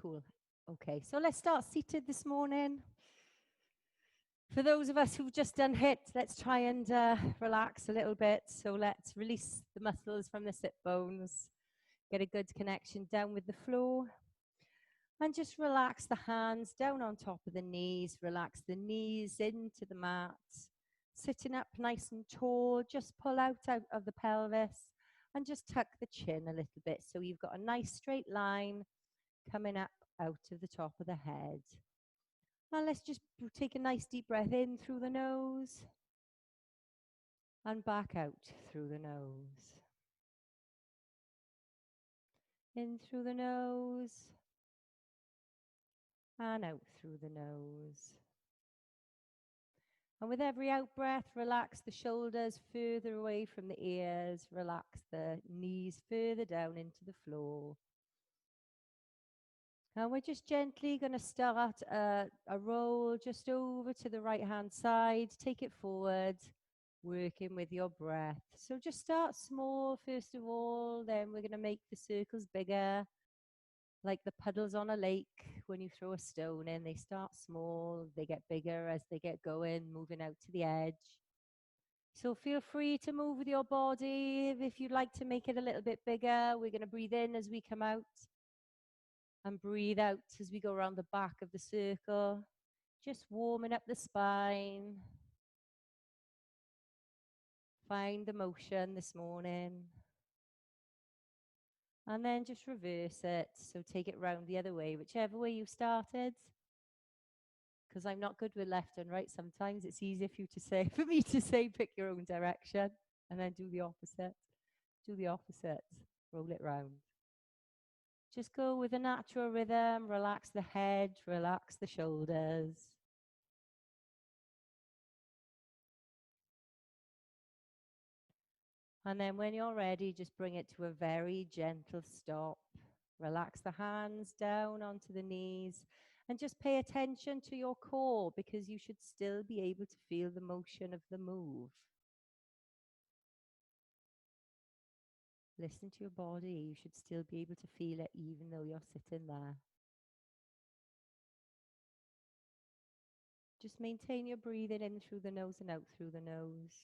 Cool. Okay, so let's start seated this morning. For those of us who've just done HIIT, let's try and relax a little bit. So let's release the muscles from the sit bones, get a good connection down with the floor, and just relax the hands down on top of the knees. Relax the knees into the mat. Sitting up nice and tall, just pull out of the pelvis and just tuck the chin a little bit. So you've got a nice straight line coming up out of the top of the head. And let's just take a nice deep breath in through the nose and back out through the nose. In through the nose and out through the nose. And with every out breath, relax the shoulders further away from the ears. Relax the knees further down into the floor. And we're just gently going to start a roll just over to the right-hand side. Take it forward, working with your breath. So just start small first of all, then we're going to make the circles bigger, like the puddles on a lake. When you throw a stone in, they start small, they get bigger as they get going, moving out to the edge. So feel free to move with your body. If you'd like to make it a little bit bigger, we're going to breathe in as we come out. And breathe out as we go around the back of the circle, just warming up the spine. Find the motion this morning. And then just reverse it. So take it round the other way, whichever way you started. Because I'm not good with left and right sometimes. It's easier for me to say, pick your own direction. And then do the opposite. Do the opposite. Roll it round. Just go with a natural rhythm, relax the head, relax the shoulders. And then when you're ready, just bring it to a very gentle stop. Relax the hands down onto the knees and just pay attention to your core because you should still be able to feel the motion of the move. Listen to your body. You should still be able to feel it even though you're sitting there. Just maintain your breathing in through the nose and out through the nose.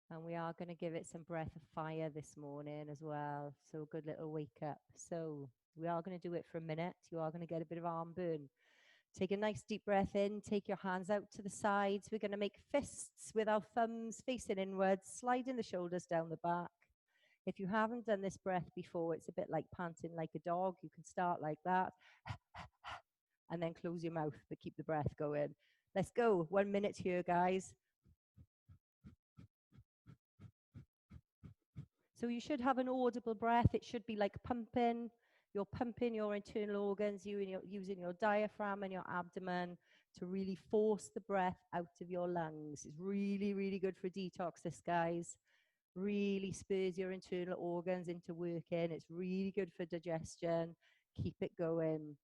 And we are going to give it some breath of fire this morning as well. So a good little wake up. So we are going to do it for a minute. You are going to get a bit of arm burn. Take a nice deep breath in. Take your hands out to the sides. We're going to make fists with our thumbs facing inwards, sliding the shoulders down the back. If you haven't done this breath before, it's a bit like panting like a dog. You can start like that. And then close your mouth, but keep the breath going. Let's go. 1 minute here, guys. So you should have an audible breath. It should be like pumping. You're pumping your internal organs, using your diaphragm and your abdomen to really force the breath out of your lungs. It's really, really good for detox, this, guys. Really spurs your internal organs into working. It's really good for digestion. Keep it going.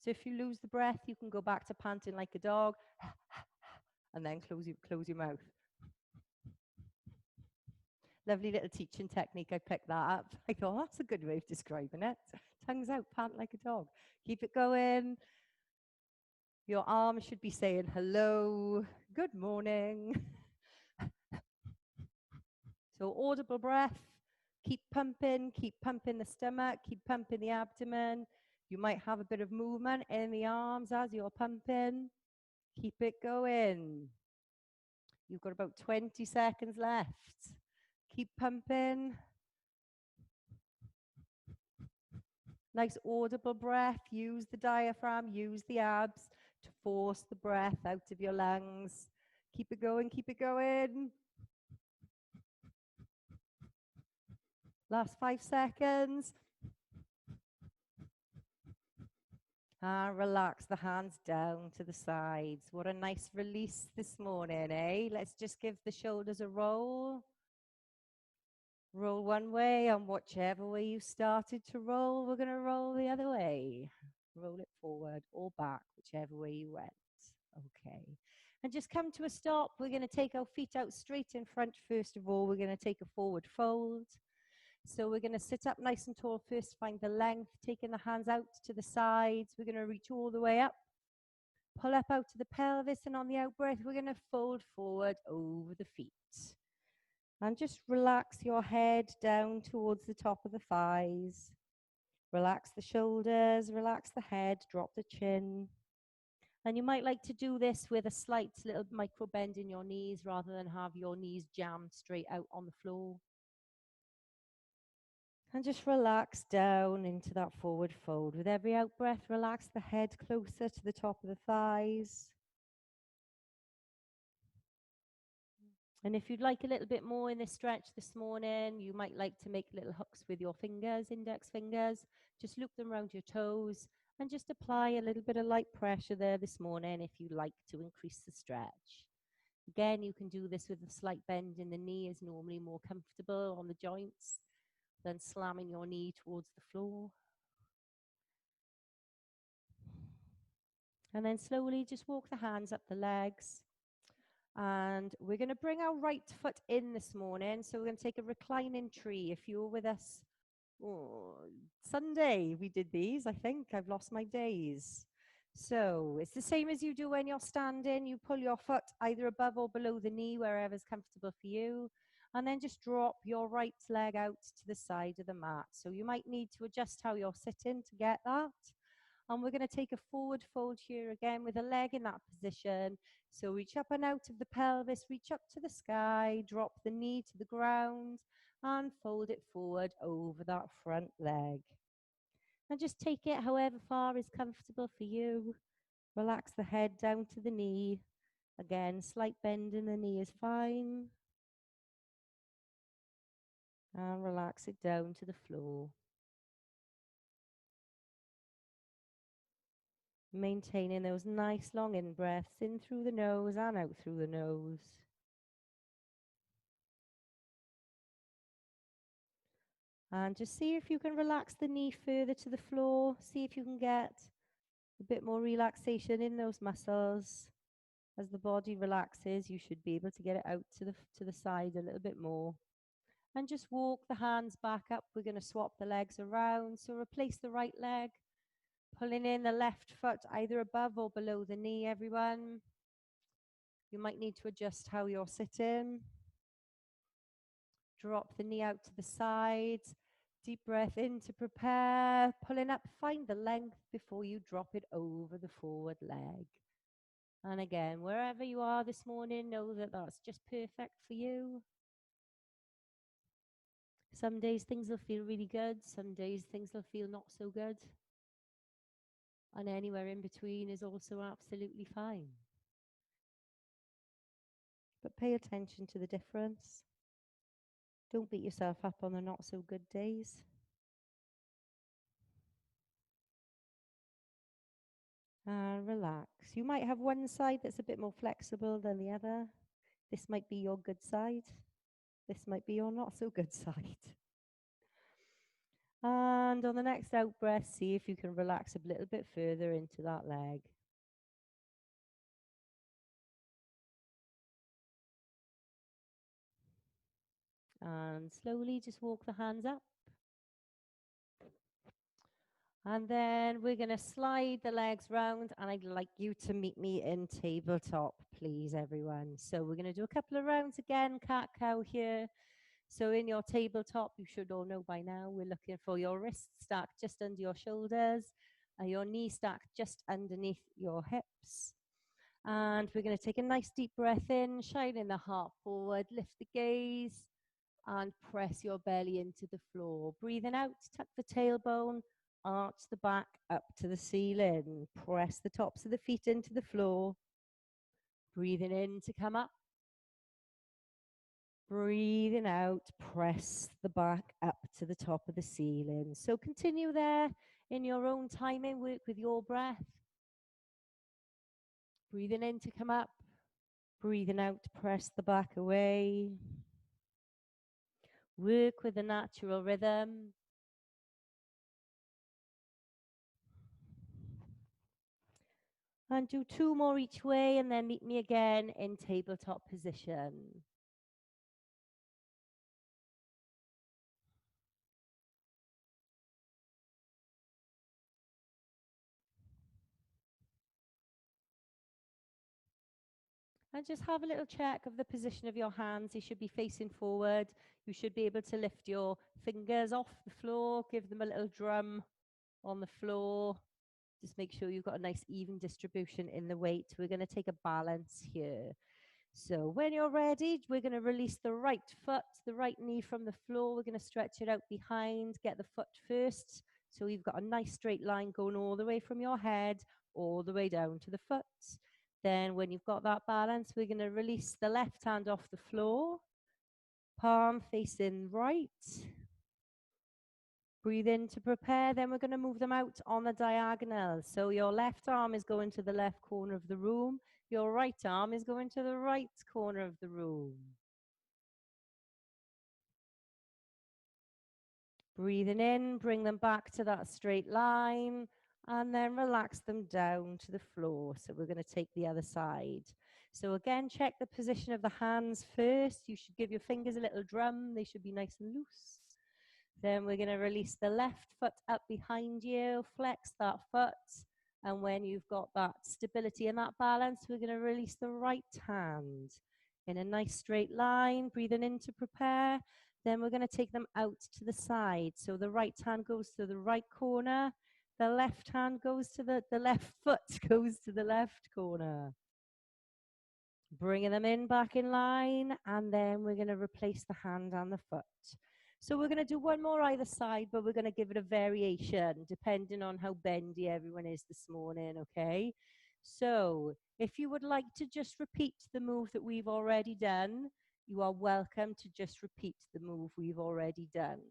So if you lose the breath, you can go back to panting like a dog and then close your mouth. Lovely little teaching technique. I picked that up. I thought, that's a good way of describing it. Tongues out, pant like a dog. Keep it going. Your arms should be saying hello, good morning. So audible breath. Keep pumping the stomach, keep pumping the abdomen. You might have a bit of movement in the arms as you're pumping. Keep it going. You've got about 20 seconds left. Keep pumping. Nice audible breath. Use the diaphragm, use the abs to force the breath out of your lungs. Keep it going, keep it going. Last 5 seconds. And relax the hands down to the sides. What a nice release this morning, eh? Let's just give the shoulders a roll. Roll one way, and whichever way you started to roll, we're going to roll the other way. Roll it forward or back, whichever way you went. Okay. And just come to a stop. We're going to take our feet out straight in front. First of all, we're going to take a forward fold. So we're going to sit up nice and tall first, find the length, taking the hands out to the sides. We're going to reach all the way up, pull up out to the pelvis, and on the out breath, we're going to fold forward over the feet. And just relax your head down towards the top of the thighs. Relax the shoulders, relax the head, drop the chin. And you might like to do this with a slight little micro bend in your knees rather than have your knees jammed straight out on the floor. And just relax down into that forward fold. With every out breath, relax the head closer to the top of the thighs. And if you'd like a little bit more in this stretch this morning, you might like to make little hooks with your fingers, index fingers. Just loop them around your toes and just apply a little bit of light pressure there this morning if you like to increase the stretch. Again, you can do this with a slight bend in the knee, is normally more comfortable on the joints than slamming your knee towards the floor. And then slowly just walk the hands up the legs. And we're going to bring our right foot in this morning. So we're going to take a reclining tree. If you were with us Sunday, we did these, I think. I've lost my days. So it's the same as you do when you're standing. You pull your foot either above or below the knee, wherever's comfortable for you. And then just drop your right leg out to the side of the mat. So you might need to adjust how you're sitting to get that. And we're going to take a forward fold here again with a leg in that position. So reach up and out of the pelvis, reach up to the sky, drop the knee to the ground, and fold it forward over that front leg. And just take it however far is comfortable for you. Relax the head down to the knee. Again, slight bend in the knee is fine. And relax it down to the floor. Maintaining those nice long in breaths in through the nose and out through the nose. And just see if you can relax the knee further to the floor. See if you can get a bit more relaxation in those muscles. As the body relaxes, you should be able to get it out to the side a little bit more. And just walk the hands back up. We're going to swap the legs around. So replace the right leg, pulling in the left foot either above or below the knee, everyone. You might need to adjust how you're sitting. Drop the knee out to the side. Deep breath in to prepare. Pulling up, find the length before you drop it over the forward leg. And again, wherever you are this morning, know that that's just perfect for you. Some days things will feel really good. Some days things will feel not so good. And anywhere in between is also absolutely fine. But pay attention to the difference. Don't beat yourself up on the not so good days. And relax. You might have one side that's a bit more flexible than the other. This might be your good side. This might be your not so good side. And on the next out breath, see if you can relax a little bit further into that leg. And slowly just walk the hands up. And then we're going to slide the legs round, and I'd like you to meet me in tabletop, please, everyone. So we're going to do a couple of rounds again, cat cow here. So in your tabletop, you should all know by now, we're looking for your wrists stacked just under your shoulders, your knee stacked just underneath your hips. And we're going to take a nice deep breath in, shining the heart forward, lift the gaze, and press your belly into the floor. Breathing out, tuck the tailbone, arch the back up to the ceiling. Press the tops of the feet into the floor. Breathing in to come up. Breathing out, press the back up to the top of the ceiling. So continue there in your own timing, work with your breath. Breathing in to come up. Breathing out, press the back away. Work with the natural rhythm. And do 2 more each way, and then meet me again in tabletop position. And just have a little check of the position of your hands. They should be facing forward. You should be able to lift your fingers off the floor, give them a little drum on the floor. Just make sure you've got a nice even distribution in the weight. We're going to take a balance here. So when you're ready, we're going to release the right foot, the right knee from the floor. We're going to stretch it out behind, get the foot first. So you've got a nice straight line going all the way from your head, all the way down to the foot. Then when you've got that balance, we're going to release the left hand off the floor, palm facing right. Breathe in to prepare, then we're going to move them out on the diagonal. So your left arm is going to the left corner of the room. Your right arm is going to the right corner of the room. Breathing in, bring them back to that straight line, and then relax them down to the floor. So we're going to take the other side. So again, check the position of the hands first. You should give your fingers a little drum. They should be nice and loose. Then we're going to release the left foot up behind you, flex that foot. And when you've got that stability and that balance, we're going to release the right hand in a nice straight line, breathing in to prepare. Then we're going to take them out to the side. So the right hand goes to the right corner. The left hand goes to the left foot goes to the left corner. Bringing them in back in line, and then we're going to replace the hand and the foot. So we're going to do one more either side, but we're going to give it a variation depending on how bendy everyone is this morning, okay? So if you would like to just repeat the move that we've already done, you are welcome to just repeat the move we've already done,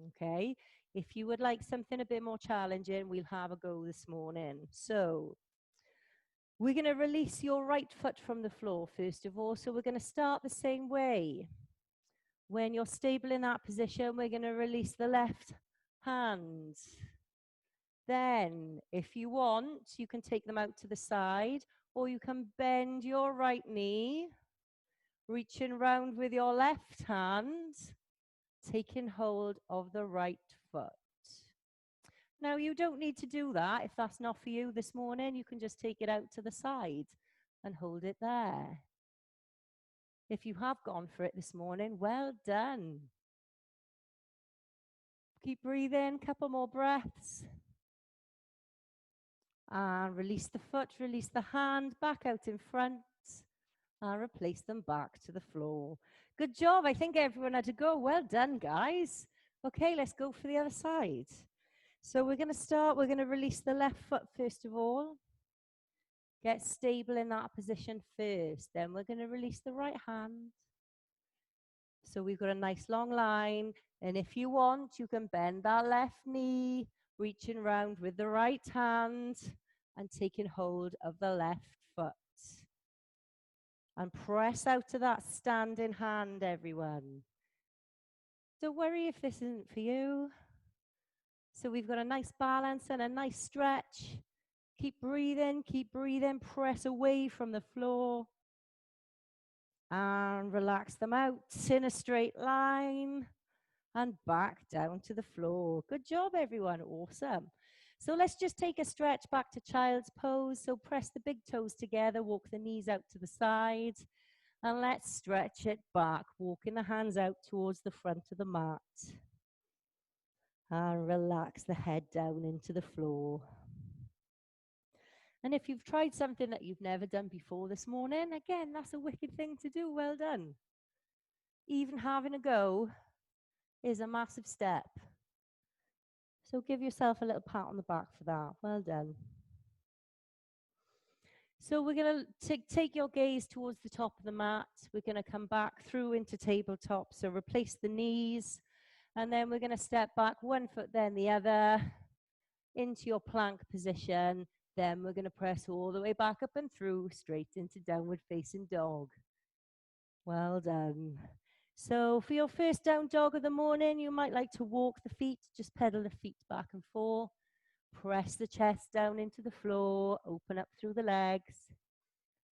okay? If you would like something a bit more challenging, we'll have a go this morning. So we're going to release your right foot from the floor, first of all. So we're going to start the same way. When you're stable in that position, we're going to release the left hand. Then, if you want, you can take them out to the side, or you can bend your right knee, reaching round with your left hand, taking hold of the right foot. Now, you don't need to do that. If that's not for you this morning, you can just take it out to the side and hold it there. If you have gone for it this morning, well done. Keep breathing, couple more breaths. And release the foot, release the hand, back out in front, and replace them back to the floor. Good job. I think everyone had to go. Well done, guys. Okay, let's go for the other side. So we're going to start, we're going to release the left foot first of all. Get stable in that position first. Then we're going to release the right hand. So we've got a nice long line. And if you want, you can bend that left knee, reaching round with the right hand and taking hold of the left foot. And press out to that standing hand, everyone. Don't worry if this isn't for you. So we've got a nice balance and a nice stretch. Keep breathing, press away from the floor. And relax them out in a straight line and back down to the floor. Good job, everyone. Awesome. So let's just take a stretch back to child's pose. So press the big toes together, walk the knees out to the side, and let's stretch it back, walking the hands out towards the front of the mat. And relax the head down into the floor. And if you've tried something that you've never done before this morning, again, that's a wicked thing to do. Well done. Even having a go is a massive step. So give yourself a little pat on the back for that. Well done. So we're going to take your gaze towards the top of the mat. We're going to come back through into tabletop. So replace the knees. And then we're going to step back one foot, then the other, into your plank position. Then we're going to press all the way back up and through, straight into downward facing dog. Well done. So for your first down dog of the morning, you might like to walk the feet, just pedal the feet back and forth. Press the chest down into the floor, open up through the legs.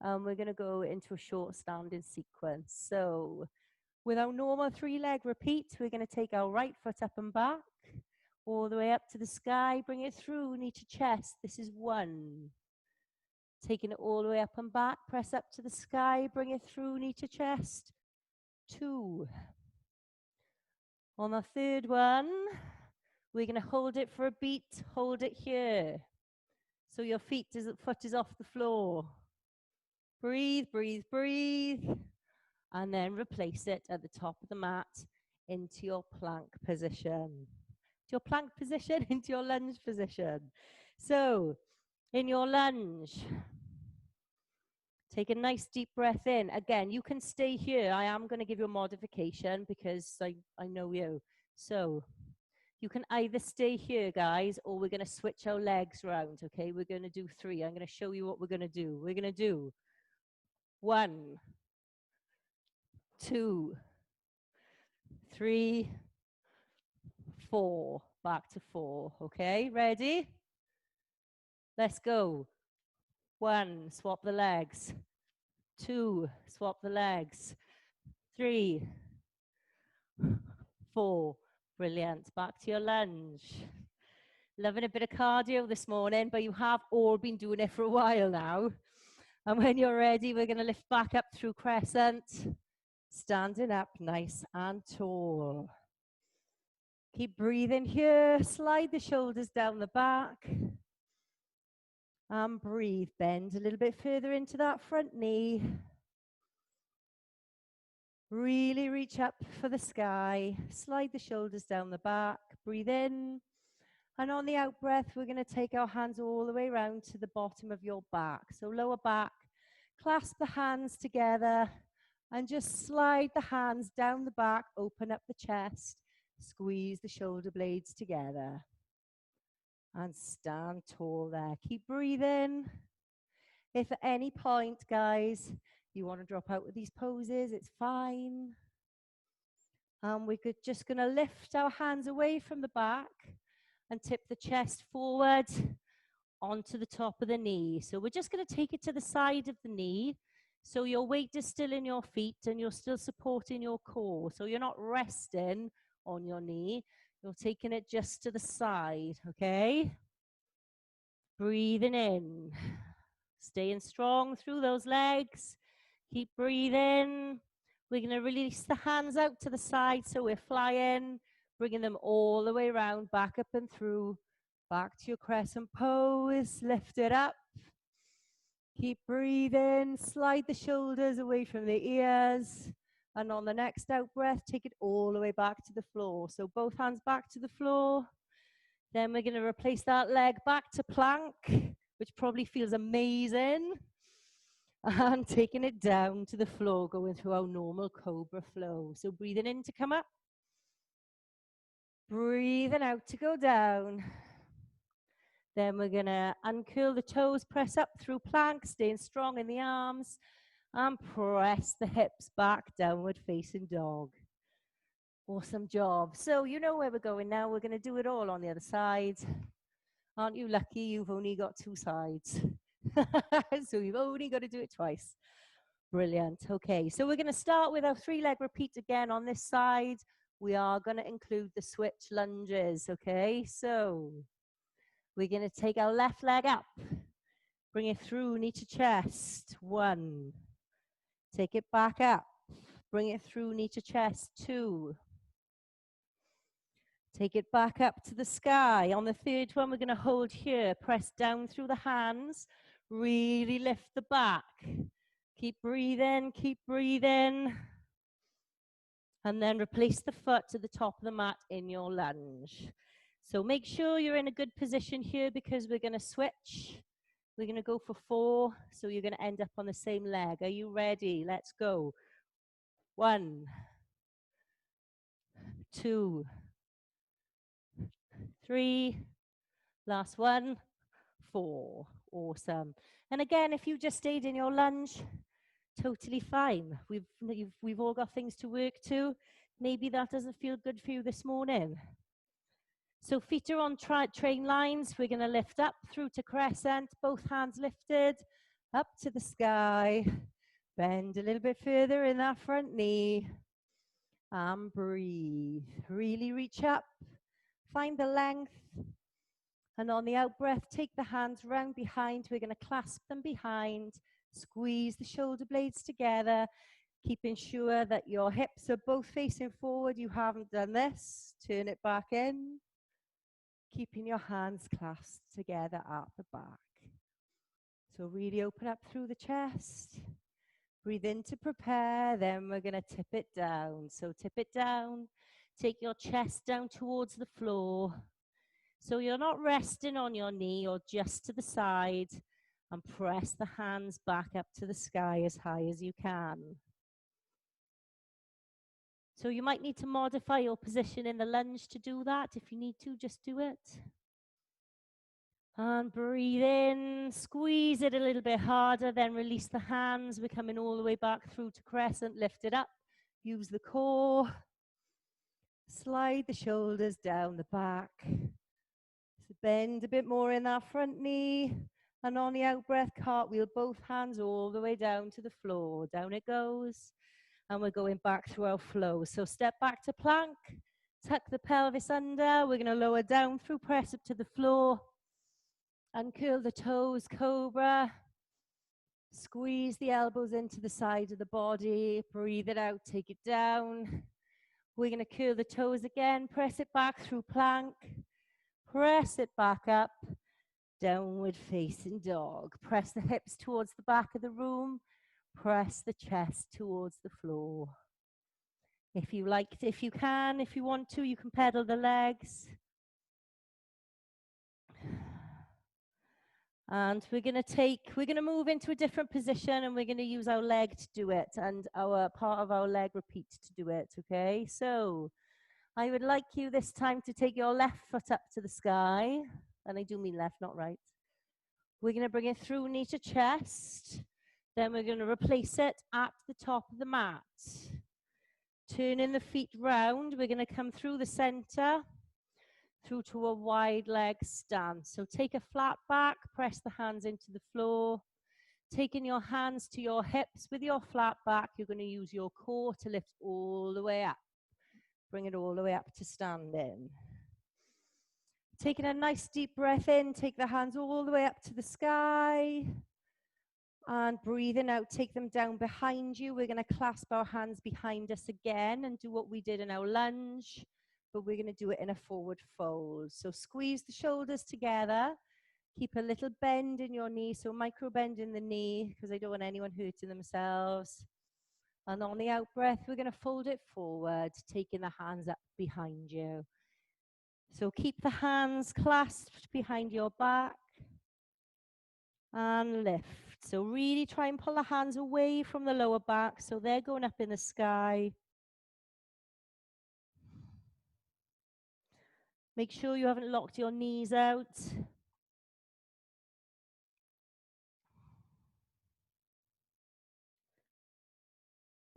And we're going to go into a short standing sequence. So with our normal 3-leg repeat, we're going to take our right foot up and back, all the way up to the sky, bring it through knee to chest. This is 1. Taking it all the way up and back, press up to the sky, bring it through, knee to chest. 2. On the third one, we're going to hold it for a beat, hold it here. So your foot is off the floor. Breathe, breathe, breathe. And then replace it at the top of the mat into your plank position. Your plank position into your lunge position. So in your lunge, take a nice deep breath in. Again, you can stay here. I am going to give you a modification because I know you. So you can either stay here, guys, or we're going to switch our legs around, okay? We're going to do 3. I'm going to show you what we're going to do. We're going to do 1, 2, 3, 4. Back to 4, okay? Ready? Let's go. 1, swap the legs. 2, swap the legs. 3, 4. Brilliant. Back to your lunge. Loving a bit of cardio this morning, but you have all been doing it for a while now. And when you're ready, we're going to lift back up through crescent, standing up nice and tall. Keep breathing here. Slide the shoulders down the back. And breathe. Bend a little bit further into that front knee. Really reach up for the sky. Slide the shoulders down the back. Breathe in. And on the out breath, we're going to take our hands all the way around to the bottom of your back. So lower back, clasp the hands together and just slide the hands down the back, open up the chest, squeeze the shoulder blades together. And stand tall there. Keep breathing. If at any point, guys, you want to drop out with these poses, it's fine. We're just going to lift our hands away from the back and tip the chest forward onto the top of the knee. So we're just going to take it to the side of the knee. So your weight is still in your feet and you're still supporting your core. So you're not resting on your knee. You're taking it just to the side, okay? Breathing in. Staying strong through those legs. Keep breathing. We're going to release the hands out to the side so we're flying. Bringing them all the way around, back up and through, back to your crescent pose, lift it up. Keep breathing, slide the shoulders away from the ears. And on the next out breath, take it all the way back to the floor. So both hands back to the floor. Then we're gonna replace that leg back to plank, which probably feels amazing. And taking it down to the floor, going through our normal cobra flow. So breathing in to come up. Breathing out to go down. Then we're going to uncurl the toes, press up through plank, staying strong in the arms, and press the hips back, downward facing dog. Awesome job. So you know where we're going now. We're going to do it all on the other side. Aren't you lucky you've only got 2 sides? So you've only got to do it twice. Brilliant. Okay, so we're going to start with our 3-leg repeat again on this side. We are going to include the switch lunges, okay? So we're going to take our left leg up, bring it through knee to chest, 1. Take it back up, bring it through knee to chest, 2. Take it back up to the sky. On the third one, we're going to hold here, press down through the hands, really lift the back. Keep breathing, keep breathing. And then replace the foot to the top of the mat in your lunge. So make sure you're in a good position here because we're going to switch. We're going to go for 4, so you're going to end up on the same leg. Are you ready? Let's go. 1, 2, 3, last one, 4. Awesome. And again, if you just stayed in your lunge, totally fine. We've all got things to work to. Maybe that doesn't feel good for you this morning. So feet are on train lines. We're going to lift up through to crescent, both hands lifted, up to the sky. Bend a little bit further in that front knee. And breathe. Really reach up. Find the length. And on the out breath, take the hands round behind. We're going to clasp them behind, squeeze the shoulder blades together, keeping sure that your hips are both facing forward. You haven't done this. Turn it back in, keeping your hands clasped together at the back. So really open up through the chest. Breathe in to prepare, then we're going to tip it down. So tip it down, take your chest down towards the floor. So you're not resting on your knee or just to the side, and press the hands back up to the sky as high as you can. So you might need to modify your position in the lunge to do that. If you need to, just do it. And breathe in, squeeze it a little bit harder, then release the hands. We're coming all the way back through to crescent, lift it up, use the core, slide the shoulders down the back. So bend a bit more in that front knee, and on the out breath, cartwheel both hands all the way down to the floor. Down it goes, and we're going back through our flow. So step back to plank, tuck the pelvis under. We're going to lower down through press up to the floor. Uncurl the toes, cobra. Squeeze the elbows into the side of the body. Breathe it out, take it down. We're going to curl the toes again. Press it back through plank. Press it back up. Downward facing dog. Press the hips towards the back of the room. Press the chest towards the floor. If you like, if you can, if you want to, you can pedal the legs. And we're going to move into a different position, and we're going to use our leg to do it, and our part of our leg repeats to do it, okay? So I would like you this time to take your left foot up to the sky, and I do mean left, not right. We're going to bring it through knee to chest. Then we're going to replace it at the top of the mat. Turning the feet round, we're going to come through the center, through to a wide leg stance. So take a flat back, press the hands into the floor. Taking your hands to your hips with your flat back, you're going to use your core to lift all the way up. Bring it all the way up to standing. Taking a nice deep breath in, take the hands all the way up to the sky. And breathing out, take them down behind you. We're going to clasp our hands behind us again and do what we did in our lunge, but we're going to do it in a forward fold. So squeeze the shoulders together. Keep a little bend in your knee, so micro bend in the knee, because I don't want anyone hurting themselves. And on the out breath, we're going to fold it forward, taking the hands up behind you. So keep the hands clasped behind your back and lift. So really try and pull the hands away from the lower back, so they're going up in the sky. Make sure you haven't locked your knees out.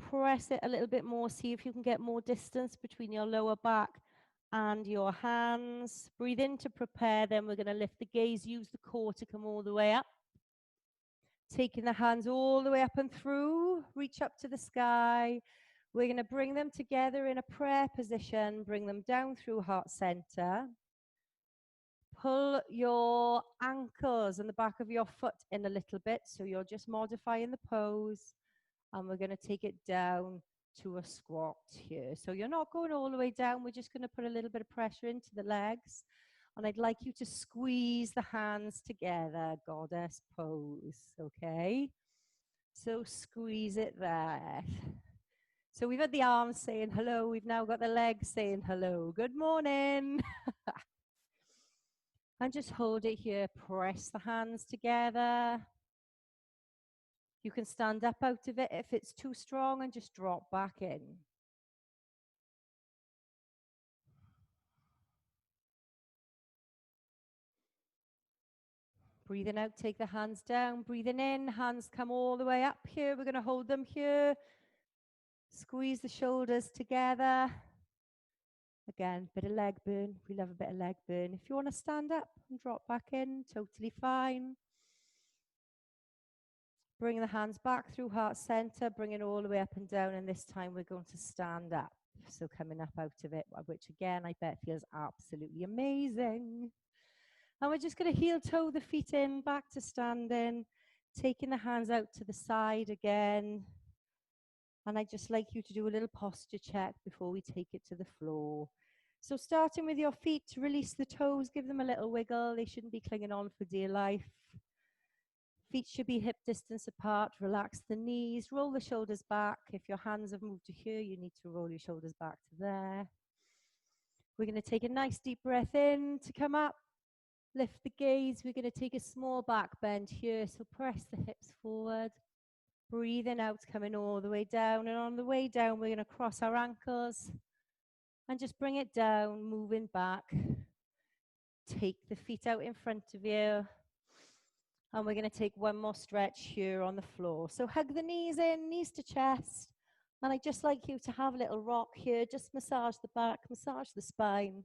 Press it a little bit more. See if you can get more distance between your lower back and your hands. Breathe in to prepare. Then we're going to lift the gaze. Use the core to come all the way up. Taking the hands all the way up and through. Reach up to the sky. We're going to bring them together in a prayer position. Bring them down through heart center. Pull your ankles and the back of your foot in a little bit. So you're just modifying the pose. And we're going to take it down to a squat here. So you're not going all the way down. We're just going to put a little bit of pressure into the legs. And I'd like you to squeeze the hands together, goddess pose, okay? So squeeze it there. So we've had the arms saying hello. We've now got the legs saying hello. Good morning. And just hold it here. Press the hands together. You can stand up out of it if it's too strong and just drop back in. Breathing out, take the hands down. Breathing in, hands come all the way up here. We're going to hold them here. Squeeze the shoulders together. Again, bit of leg burn. We love a bit of leg burn. If you want to stand up and drop back in, totally fine. Bring the hands back through heart center. Bring it all the way up and down. And this time we're going to stand up. So coming up out of it, which again, I bet feels absolutely amazing. And we're just going to heel toe the feet in, back to standing, taking the hands out to the side again. And I'd just like you to do a little posture check before we take it to the floor. So starting with your feet, release the toes, give them a little wiggle. They shouldn't be clinging on for dear life. Feet should be hip distance apart. Relax the knees, roll the shoulders back. If your hands have moved to here, you need to roll your shoulders back to there. We're going to take a nice deep breath in to come up. Lift the gaze. We're going to take a small back bend here. So press the hips forward. Breathing out, coming all the way down. And on the way down, we're going to cross our ankles and just bring it down, moving back. Take the feet out in front of you. And we're going to take one more stretch here on the floor. So hug the knees in, knees to chest. And I'd just like you to have a little rock here. Just massage the back, massage the spine,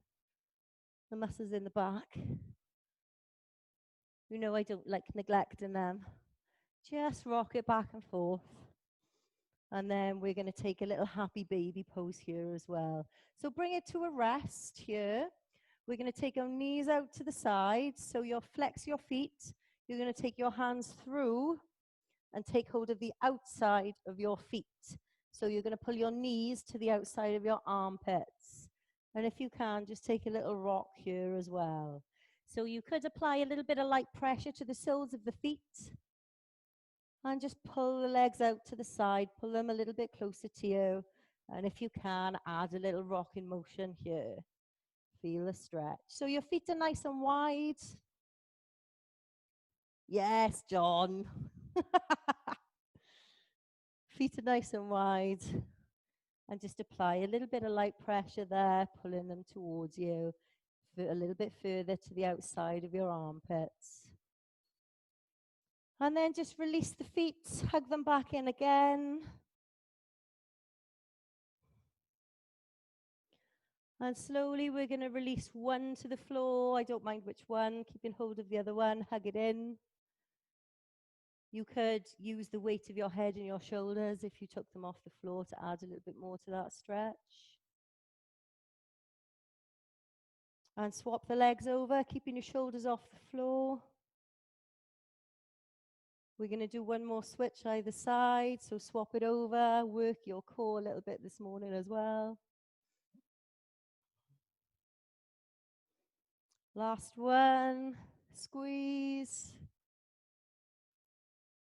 the muscles in the back. You know I don't like neglecting them. Just rock it back and forth. And then we're going to take a little happy baby pose here as well. So bring it to a rest here. We're going to take our knees out to the side. So you'll flex your feet. You're going to take your hands through and take hold of the outside of your feet. So you're going to pull your knees to the outside of your armpits. And if you can, just take a little rock here as well. So you could apply a little bit of light pressure to the soles of the feet. And just pull the legs out to the side, pull them a little bit closer to you. And if you can, add a little rocking motion here. Feel the stretch. So your feet are nice and wide. Yes, John. Feet are nice and wide. And just apply a little bit of light pressure there, pulling them towards you a little bit further to the outside of your armpits. And then just release the feet, hug them back in again. And slowly we're going to release one to the floor. I don't mind which one, keeping hold of the other one, hug it in. You could use the weight of your head and your shoulders if you took them off the floor to add a little bit more to that stretch. And swap the legs over, keeping your shoulders off the floor. We're going to do one more switch either side, so swap it over, work your core a little bit this morning as well. Last one, squeeze.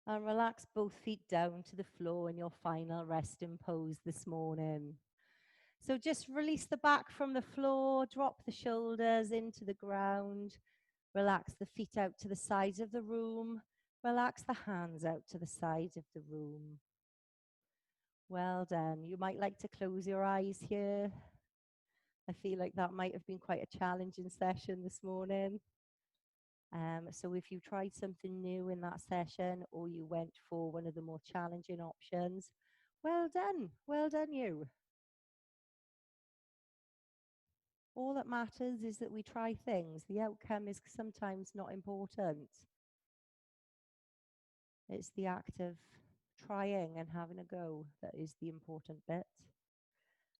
And relax both feet down to the floor in your final resting pose this morning. So just release the back from the floor, drop the shoulders into the ground, relax the feet out to the sides of the room, relax the hands out to the sides of the room. Well done. You might like to close your eyes here. I feel like that might have been quite a challenging session this morning. So if you tried something new in that session or you went for one of the more challenging options, well done you. All that matters is that we try things. The outcome is sometimes not important. It's the act of trying and having a go that is the important bit.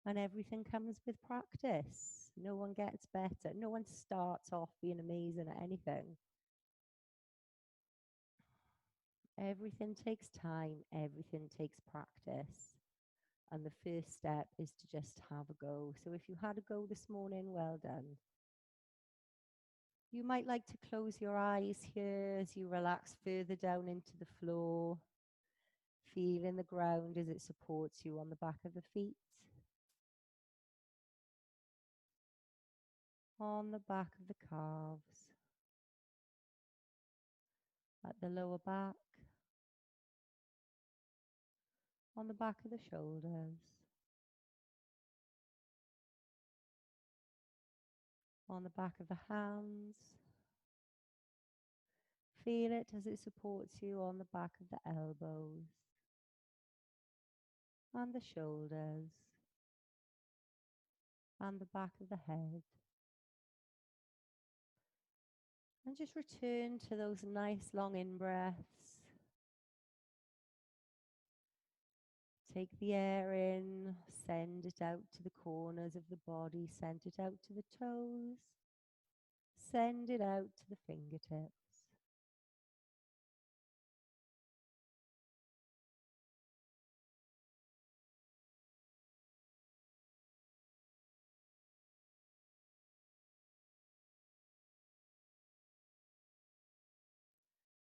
And everything comes with practice. No one gets better. No one starts off being amazing at anything. Everything takes time. Everything takes practice. And the first step is to just have a go. So if you had a go this morning, well done. You might like to close your eyes here as you relax further down into the floor, feeling the ground as it supports you on the back of the feet, on the back of the calves, at the lower back, on the back of the shoulders, on the back of the hands. Feel it as it supports you on the back of the elbows and the shoulders and the back of the head. And just return to those nice long in-breaths. Take the air in, send it out to the corners of the body, send it out to the toes, send it out to the fingertips.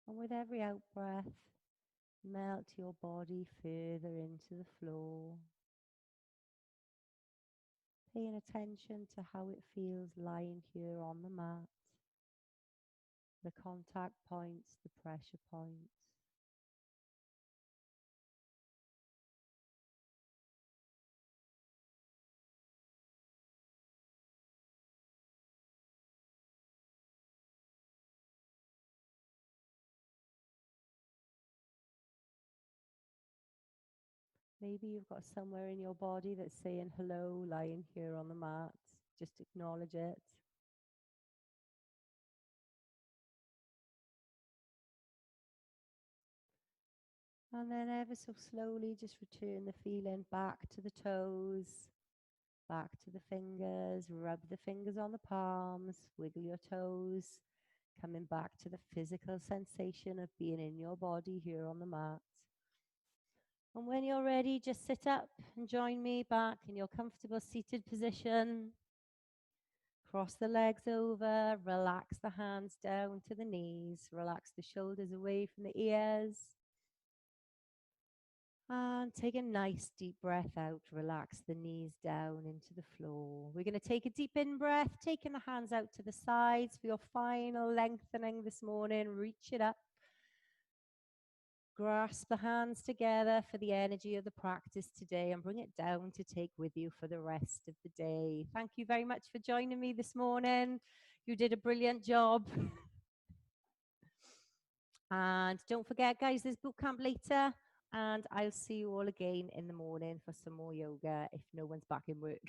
And with every out breath, melt your body further into the floor, paying attention to how it feels lying here on the mat, the contact points, the pressure points. Maybe you've got somewhere in your body that's saying hello, lying here on the mat. Just acknowledge it. And then ever so slowly, just return the feeling back to the toes, back to the fingers. Rub the fingers on the palms, wiggle your toes, coming back to the physical sensation of being in your body here on the mat. And when you're ready, just sit up and join me back in your comfortable seated position. Cross the legs over, relax the hands down to the knees, relax the shoulders away from the ears. And take a nice deep breath out, relax the knees down into the floor. We're going to take a deep in breath, taking the hands out to the sides for your final lengthening this morning. Reach it up. Grasp the hands together for the energy of the practice today and bring it down to take with you for the rest of the day. Thank you very much for joining me this morning. You did a brilliant job. And don't forget, guys, there's boot camp later. And I'll see you all again in the morning for some more yoga if no one's back in work.